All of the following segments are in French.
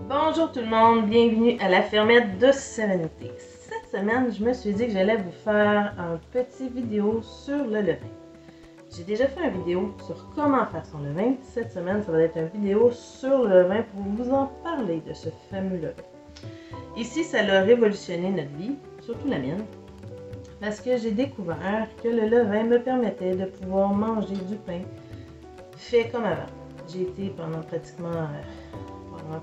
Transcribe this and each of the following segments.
Bonjour tout le monde, bienvenue à la fermette de sérénité. Cette semaine, je me suis dit que j'allais vous faire un petit vidéo sur le levain. J'ai déjà fait une vidéo sur comment faire son levain. Cette semaine, ça va être une vidéo sur le levain pour vous en parler de ce fameux levain. Ici, ça a révolutionné notre vie, surtout la mienne, parce que j'ai découvert que le levain me permettait de pouvoir manger du pain fait comme avant. J'ai été pendant pratiquement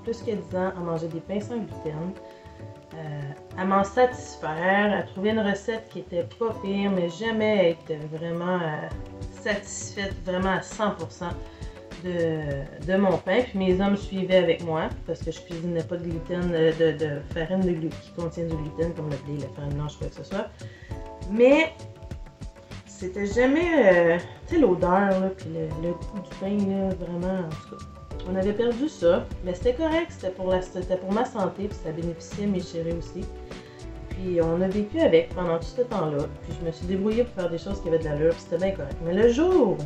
plus que 10 ans à manger des pains sans gluten, à m'en satisfaire, à trouver une recette qui était pas pire, mais jamais être vraiment satisfaite vraiment à 100% de mon pain. Puis mes hommes suivaient avec moi parce que je cuisinais pas de gluten, de farine qui contient du gluten comme le blé, la farine blanche, quoi que ce soit. Mais c'était jamais, tu sais, l'odeur, puis le goût du pain, là, vraiment, en tout cas. On avait perdu ça, mais c'était correct, c'était pour ma santé, puis ça bénéficiait mes chéris aussi. Puis on a vécu avec pendant tout ce temps-là, puis je me suis débrouillée pour faire des choses qui avaient de l'allure, puis c'était bien correct. Mais le jour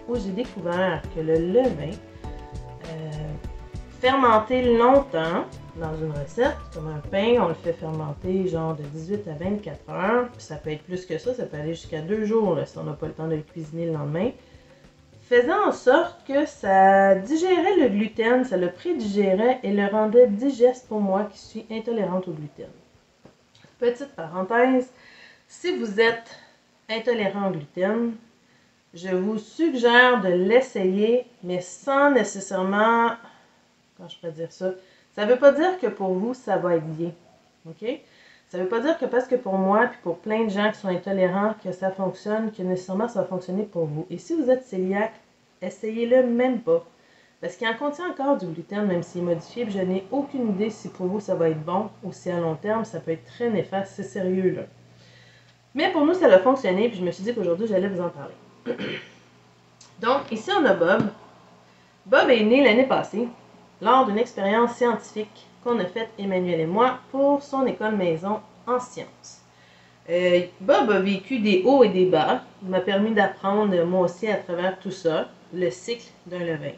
où j'ai découvert que le levain fermenté longtemps dans une recette, comme un pain, on le fait fermenter genre de 18 à 24 heures, puis ça peut être plus que ça peut aller jusqu'à 2 jours là, si on n'a pas le temps de le cuisiner le lendemain, faisant en sorte que ça digérait le gluten, ça le prédigérait et le rendait digeste pour moi qui suis intolérante au gluten. Petite parenthèse, si vous êtes intolérant au gluten, je vous suggère de l'essayer, mais sans nécessairement, comment je pourrais dire ça, ça ne veut pas dire que pour vous, ça va être bien, ok? Ça ne veut pas dire que parce que pour moi, puis pour plein de gens qui sont intolérants, que ça fonctionne, que nécessairement ça va fonctionner pour vous. Et si vous êtes cœliaque, essayez-le même pas. Parce qu'il en contient encore du gluten, même s'il est modifié, puis je n'ai aucune idée si pour vous ça va être bon ou si à long terme ça peut être très néfaste, c'est sérieux là. Mais pour nous, ça a fonctionné, puis je me suis dit qu'aujourd'hui j'allais vous en parler. Donc, ici on a Bob. Bob est né l'année passée, lors d'une expérience scientifique qu'on a faite Emmanuel et moi pour son école maison en sciences. Bob a vécu des hauts et des bas. Il m'a permis d'apprendre moi aussi à travers tout ça, le cycle d'un levain.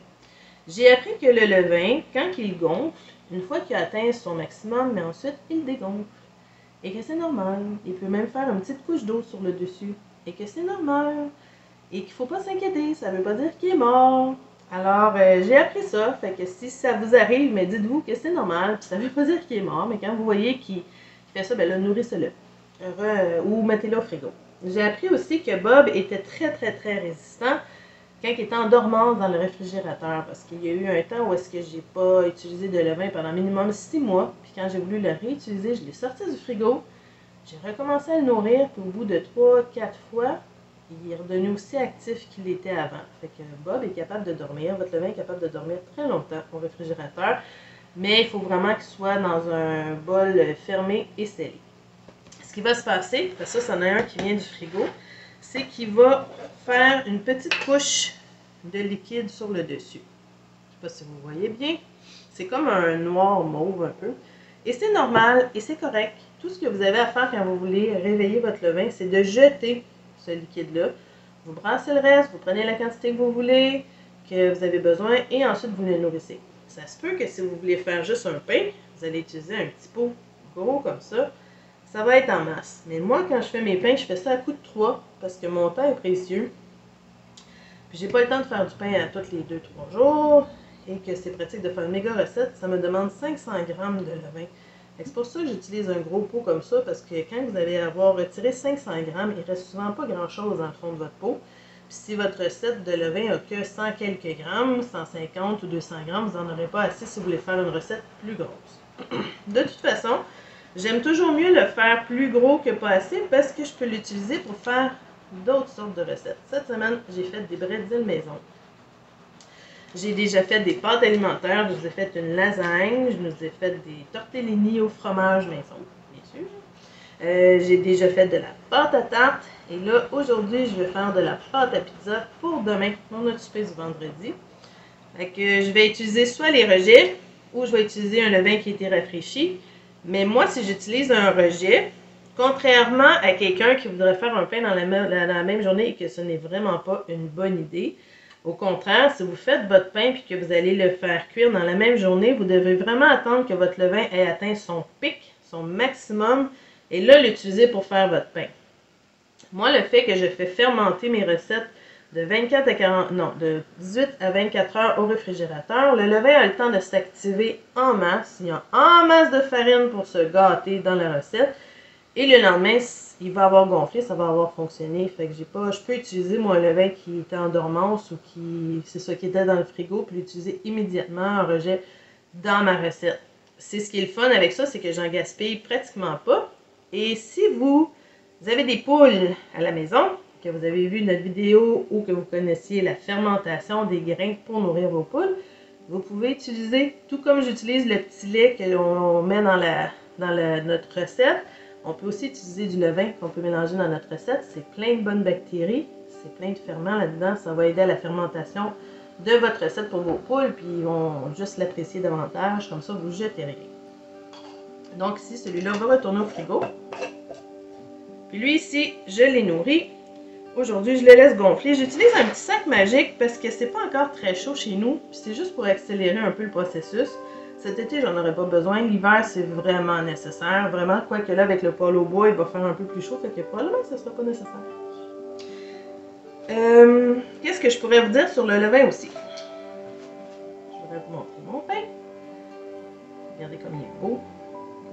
J'ai appris que le levain, quand il gonfle, une fois qu'il a atteint son maximum, mais ensuite il dégonfle. Et que c'est normal. Il peut même faire une petite couche d'eau sur le dessus. Et que c'est normal. Et qu'il ne faut pas s'inquiéter, ça ne veut pas dire qu'il est mort. Alors, j'ai appris ça, fait que si ça vous arrive, mais dites-vous que c'est normal, puis ça ne veut pas dire qu'il est mort, mais quand vous voyez qu'il fait ça, ben là, nourrissez-le. Ou mettez-le au frigo. J'ai appris aussi que Bob était très, très, très résistant quand il était en dormance dans le réfrigérateur, parce qu'il y a eu un temps où est-ce que j'ai pas utilisé de levain pendant minimum 6 mois, puis quand j'ai voulu le réutiliser, je l'ai sorti du frigo, j'ai recommencé à le nourrir, puis au bout de 3-4 fois, il est redevenu aussi actif qu'il était avant. Fait que Bob est capable de dormir, votre levain est capable de dormir très longtemps au réfrigérateur, mais il faut vraiment qu'il soit dans un bol fermé et scellé. Ce qui va se passer, parce que ça, c'en a un qui vient du frigo, c'est qu'il va faire une petite couche de liquide sur le dessus. Je ne sais pas si vous voyez bien. C'est comme un noir mauve un peu. Et c'est normal et c'est correct. Tout ce que vous avez à faire quand vous voulez réveiller votre levain, c'est de jeter ce liquide-là. Vous brassez le reste, vous prenez la quantité que vous voulez, que vous avez besoin, et ensuite vous le nourrissez. Ça se peut que si vous voulez faire juste un pain, vous allez utiliser un petit pot gros comme ça. Ça va être en masse. Mais moi, quand je fais mes pains, je fais ça à coup de 3 parce que mon temps est précieux. Puis j'ai pas le temps de faire du pain à tous les 2-3 jours et que c'est pratique de faire une méga recette. Ça me demande 500 g de levain. C'est pour ça que j'utilise un gros pot comme ça parce que quand vous allez avoir retiré 500 g, il reste souvent pas grand chose dans le fond de votre pot. Puis si votre recette de levain a que 100 quelques grammes, 150 ou 200 g, vous n'en aurez pas assez si vous voulez faire une recette plus grosse. De toute façon, j'aime toujours mieux le faire plus gros que pas assez parce que je peux l'utiliser pour faire d'autres sortes de recettes. Cette semaine, j'ai fait des bretzels maison. J'ai déjà fait des pâtes alimentaires, je vous ai fait une lasagne, je vous ai fait des tortellini au fromage maison, bien sûr. J'ai déjà fait de la pâte à tarte et là, aujourd'hui, je vais faire de la pâte à pizza pour demain, mon souper du vendredi. Fait que je vais utiliser soit les rejets ou je vais utiliser un levain qui a été rafraîchi. Mais moi, si j'utilise un rejet, contrairement à quelqu'un qui voudrait faire un pain dans la même journée et que ce n'est vraiment pas une bonne idée, Au contraire, si vous faites votre pain et que vous allez le faire cuire dans la même journée, vous devez vraiment attendre que votre levain ait atteint son pic, son maximum, et là, l'utiliser pour faire votre pain. Moi, le fait que je fais fermenter mes recettes de 24 à 40, non, de 18 à 24 heures au réfrigérateur, le levain a le temps de s'activer en masse. Il y a en masse de farine pour se gâter dans la recette. Et le lendemain, il va avoir gonflé, ça va avoir fonctionné. Fait que je peux utiliser mon levain qui était en dormance ou c'est ça qui était dans le frigo, puis l'utiliser immédiatement en rejet dans ma recette. C'est ce qui est le fun avec ça, c'est que j'en gaspille pratiquement pas. Et si vous avez des poules à la maison, que vous avez vu notre vidéo ou que vous connaissiez la fermentation des grains pour nourrir vos poules, vous pouvez utiliser, tout comme j'utilise le petit lait que l'on met dans notre recette, on peut aussi utiliser du levain qu'on peut mélanger dans notre recette. C'est plein de bonnes bactéries, c'est plein de ferments là-dedans, ça va aider à la fermentation de votre recette pour vos poules, puis ils vont juste l'apprécier davantage, comme ça vous ne jetez rien. Donc ici, celui-là va retourner au frigo. Puis lui ici, je l'ai nourri. Aujourd'hui, je le laisse gonfler. J'utilise un petit sac magique parce que c'est pas encore très chaud chez nous. Puis c'est juste pour accélérer un peu le processus. Cet été, j'en aurais pas besoin. L'hiver, c'est vraiment nécessaire. Vraiment, quoique là, avec le poêle au bois, il va faire un peu plus chaud. Fait que probablement, ça sera pas nécessaire. Qu'est-ce que je pourrais vous dire sur le levain aussi? Je voudrais vous montrer mon pain. Regardez comme il est beau.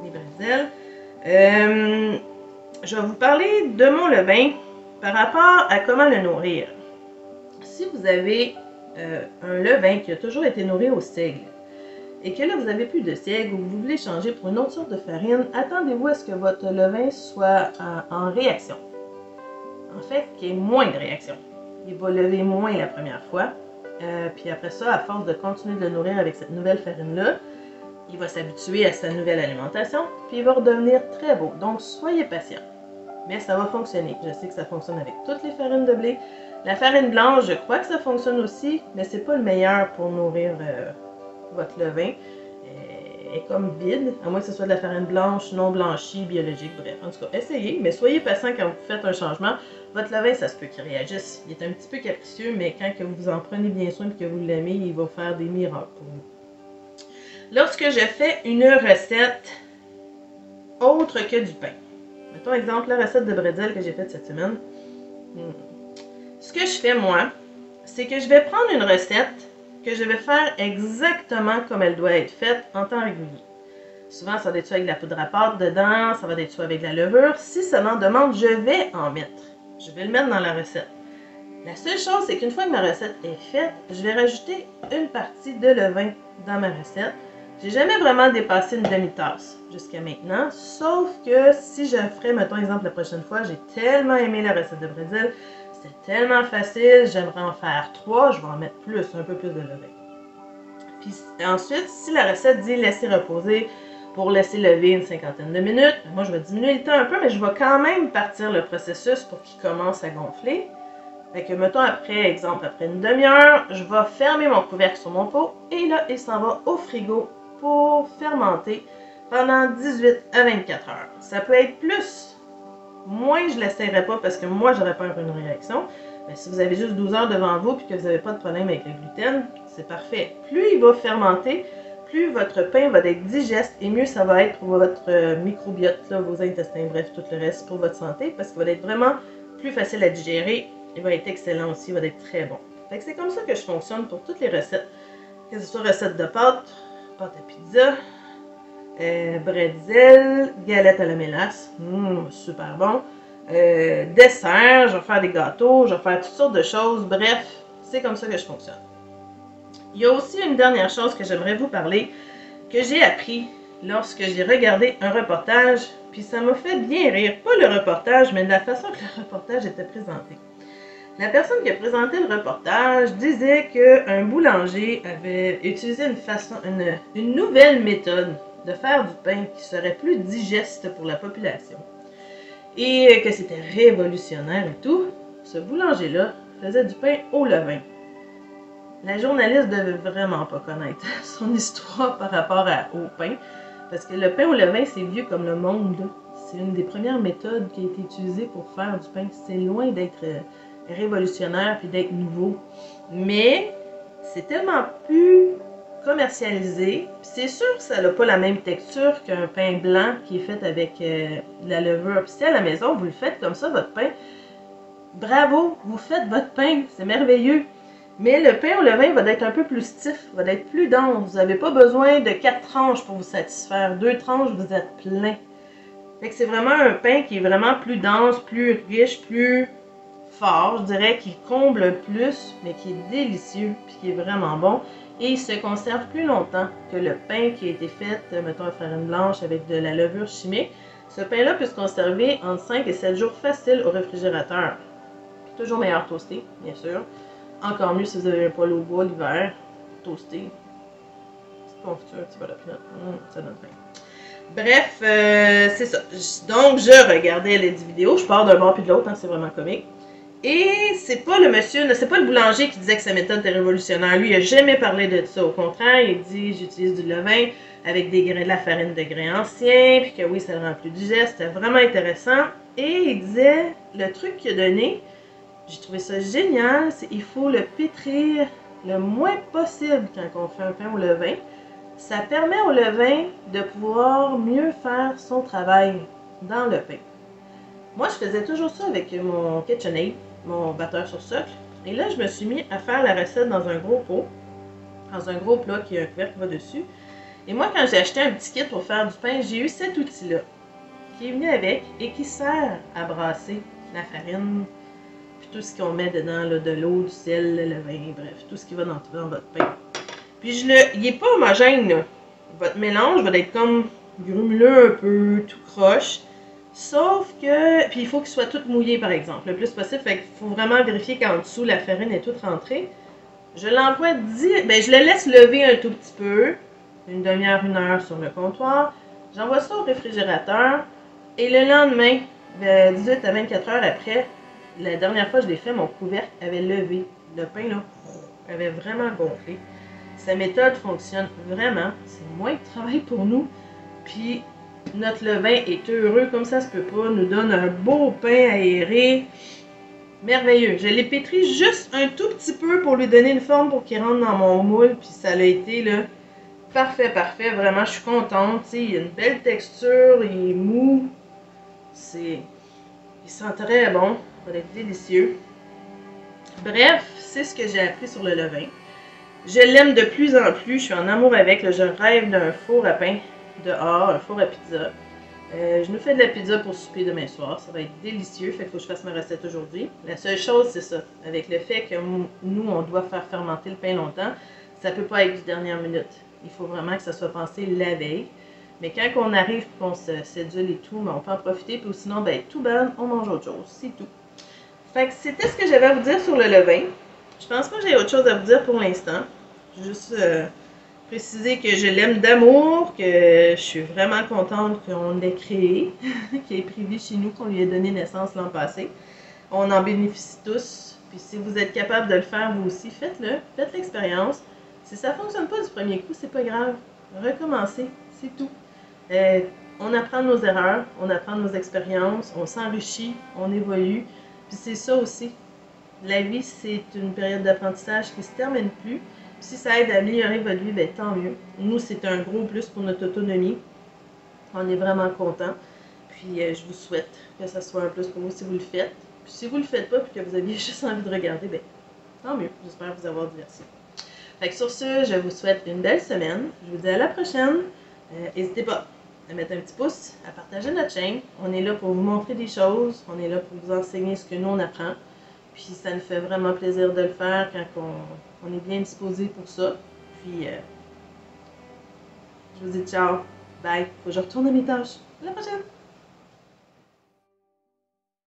Les bretzels. Je vais vous parler de mon levain par rapport à comment le nourrir. Si vous avez un levain qui a toujours été nourri au seigle et que là vous n'avez plus de seigle ou vous voulez changer pour une autre sorte de farine, attendez-vous à ce que votre levain soit en réaction. En fait, qu'il y ait moins de réaction. Il va lever moins la première fois. Puis après ça, à force de continuer de le nourrir avec cette nouvelle farine-là, il va s'habituer à sa nouvelle alimentation, puis il va redevenir très beau. Donc, soyez patient. Mais ça va fonctionner. Je sais que ça fonctionne avec toutes les farines de blé. La farine blanche, je crois que ça fonctionne aussi, mais c'est pas le meilleur pour nourrir votre levain. Elle est comme vide, à moins que ce soit de la farine blanche, non blanchie, biologique, bref. En tout cas, essayez, mais soyez patient quand vous faites un changement. Votre levain, ça se peut qu'il réagisse. Il est un petit peu capricieux, mais quand que vous en prenez bien soin et que vous l'aimez, il va faire des miracles pour vous. Lorsque je fais une recette autre que du pain, mettons exemple la recette de bretzel que j'ai faite cette semaine, ce que je fais moi, c'est que je vais prendre une recette que je vais faire exactement comme elle doit être faite en temps régulier. Souvent, ça va être soit avec de la poudre à pâte dedans, ça va être soit avec de la levure. Si ça m'en demande, je vais en mettre. Je vais le mettre dans la recette. La seule chose, c'est qu'une fois que ma recette est faite, je vais rajouter une partie de levain dans ma recette. J'ai jamais vraiment dépassé une demi-tasse jusqu'à maintenant, sauf que si je ferais, mettons exemple la prochaine fois, j'ai tellement aimé la recette de bretzel, c'était tellement facile, j'aimerais en faire 3, je vais en mettre plus, un peu plus de levain. Puis ensuite, si la recette dit laisser reposer pour laisser lever une cinquantaine de minutes, moi je vais diminuer le temps un peu, mais je vais quand même partir le processus pour qu'il commence à gonfler. Fait que, mettons, après une demi-heure, je vais fermer mon couvercle sur mon pot et là, il s'en va au frigo pour fermenter pendant 18 à 24 heures. Ça peut être plus. Moins, je ne l'essayerai pas parce que moi, j'aurais peur d'une réaction. Mais si vous avez juste 12 heures devant vous et que vous n'avez pas de problème avec le gluten, c'est parfait. Plus il va fermenter, plus votre pain va être digeste et mieux ça va être pour votre microbiote, là, vos intestins, bref, tout le reste pour votre santé parce qu'il va être vraiment plus facile à digérer. Il va être excellent aussi, il va être très bon. Fait que c'est comme ça que je fonctionne pour toutes les recettes. Que ce soit recette de pâte à pizza, bretzel, galette à la mélasse, super bon. Dessert, je vais faire des gâteaux, je vais faire toutes sortes de choses. Bref, c'est comme ça que je fonctionne. Il y a aussi une dernière chose que j'aimerais vous parler, que j'ai appris lorsque j'ai regardé un reportage, puis ça m'a fait bien rire. Pas le reportage, mais de la façon que le reportage était présenté. La personne qui a présenté le reportage disait qu'un boulanger avait utilisé une nouvelle méthode de faire du pain qui serait plus digeste pour la population. Et que c'était révolutionnaire et tout. Ce boulanger-là faisait du pain au levain. La journaliste devait vraiment pas connaître son histoire par rapport au pain. Parce que le pain au levain, c'est vieux comme le monde. C'est une des premières méthodes qui a été utilisée pour faire du pain. C'est loin d'être révolutionnaire puis d'être nouveau. mais c'est tellement plus commercialisé. C'est sûr que ça n'a pas la même texture qu'un pain blanc qui est fait avec de la levure. Puis si à la maison, vous le faites comme ça, votre pain, bravo, vous faites votre pain, c'est merveilleux. Mais le pain au levain va être un peu plus stiff, va être plus dense. Vous n'avez pas besoin de 4 tranches pour vous satisfaire. 2 tranches, vous êtes plein. Fait que c'est vraiment un pain qui est vraiment plus dense, plus riche, plus fort, je dirais, qui comble plus, mais qui est délicieux, puis qui est vraiment bon. Et il se conserve plus longtemps que le pain qui a été fait, mettons, à farine blanche avec de la levure chimique. Ce pain-là peut se conserver entre 5 et 7 jours facile au réfrigérateur. Toujours meilleur toasté, bien sûr. Encore mieux si vous avez un poêle au bois l'hiver, toasté. Petite confiture, petit bol de peanut, ça donne faim. Bref, c'est ça. Donc, je regardais les vidéos. Je pars d'un bord puis de l'autre, hein, c'est vraiment comique. Et c'est pas le monsieur, c'est pas le boulanger qui disait que sa méthode était révolutionnaire. Lui, il a jamais parlé de ça. Au contraire, il dit j'utilise du levain avec de la farine de grès ancien, puis que oui, ça le rend plus digeste. C'était vraiment intéressant. Et il disait, le truc qu'il a donné, j'ai trouvé ça génial, c'est qu'il faut le pétrir le moins possible quand on fait un pain au levain. Ça permet au levain de pouvoir mieux faire son travail dans le pain. Moi, je faisais toujours ça avec mon KitchenAid, mon batteur sur socle. Et là, je me suis mis à faire la recette dans un gros pot, dans un gros plat qui a un couvercle qui va dessus. Et moi, quand j'ai acheté un petit kit pour faire du pain, j'ai eu cet outil-là, qui est venu avec et qui sert à brasser la farine, puis tout ce qu'on met dedans, là, de l'eau, du sel, le levain, bref, tout ce qui va dans votre pain. Puis il n'est pas homogène, là. Votre mélange va être comme grumuleux un peu, tout croche. Sauf que, puis il faut qu'il soit tout mouillé par exemple, le plus possible. Fait qu'il faut vraiment vérifier qu'en dessous, la farine est toute rentrée. Je l'envoie je le laisse lever un tout petit peu, une demi-heure, 1 heure sur le comptoir. J'envoie ça au réfrigérateur. Et le lendemain, 18 à 24 heures après, la dernière fois que je l'ai fait, mon couvercle avait levé. Le pain, là, avait vraiment gonflé. Sa méthode fonctionne vraiment. C'est moins de travail pour nous. Puis, notre levain est heureux, comme ça se peut pas. Nous donne un beau pain aéré. Merveilleux. Je l'ai pétri juste un tout petit peu pour lui donner une forme pour qu'il rentre dans mon moule. Puis ça l'a été, là, parfait, parfait. Vraiment, je suis contente. T'sais, il a une belle texture. Il est mou. Il sent très bon. Ça va être délicieux. Bref, c'est ce que j'ai appris sur le levain. Je l'aime de plus en plus, je suis en amour avec, là, je rêve d'un four à pain dehors, un four à pizza. Je nous fais de la pizza pour souper demain soir, ça va être délicieux, fait qu'il faut que je fasse ma recette aujourd'hui. La seule chose, c'est ça, avec le fait que nous, on doit faire fermenter le pain longtemps, ça peut pas être du dernière minute. Il faut vraiment que ça soit pensé la veille. Mais quand on arrive et qu'on se sédule et tout, ben, on peut en profiter, puis sinon, ben, tout bad, on mange autre chose, c'est tout. Fait que c'était ce que j'avais à vous dire sur le levain. Je pense pas que j'ai autre chose à vous dire pour l'instant. Juste préciser que je l'aime d'amour, que je suis vraiment contente qu'on l'ait créé, qu'il ait pris vie chez nous, qu'on lui ait donné naissance l'an passé. On en bénéficie tous. Puis si vous êtes capable de le faire vous aussi, faites-le. Faites l'expérience. Si ça ne fonctionne pas du premier coup, c'est pas grave. Recommencez, c'est tout. On apprend nos erreurs, on apprend nos expériences, on s'enrichit, on évolue. Puis c'est ça aussi. La vie, c'est une période d'apprentissage qui ne se termine plus. Puis si ça aide à améliorer votre vie, ben, tant mieux. Nous, c'est un gros plus pour notre autonomie. On est vraiment contents. Puis je vous souhaite que ça soit un plus pour vous si vous le faites. Puis si vous ne le faites pas et que vous aviez juste envie de regarder, ben, tant mieux. J'espère vous avoir diverti. Fait que sur ce, je vous souhaite une belle semaine. Je vous dis à la prochaine. N'hésitez pas à mettre un petit pouce, à partager notre chaîne. On est là pour vous montrer des choses. On est là pour vous enseigner ce que nous, on apprend. Puis ça nous fait vraiment plaisir de le faire quand on est bien disposé pour ça. Puis je vous dis ciao, bye. Faut que je retourne à mes tâches. À la prochaine!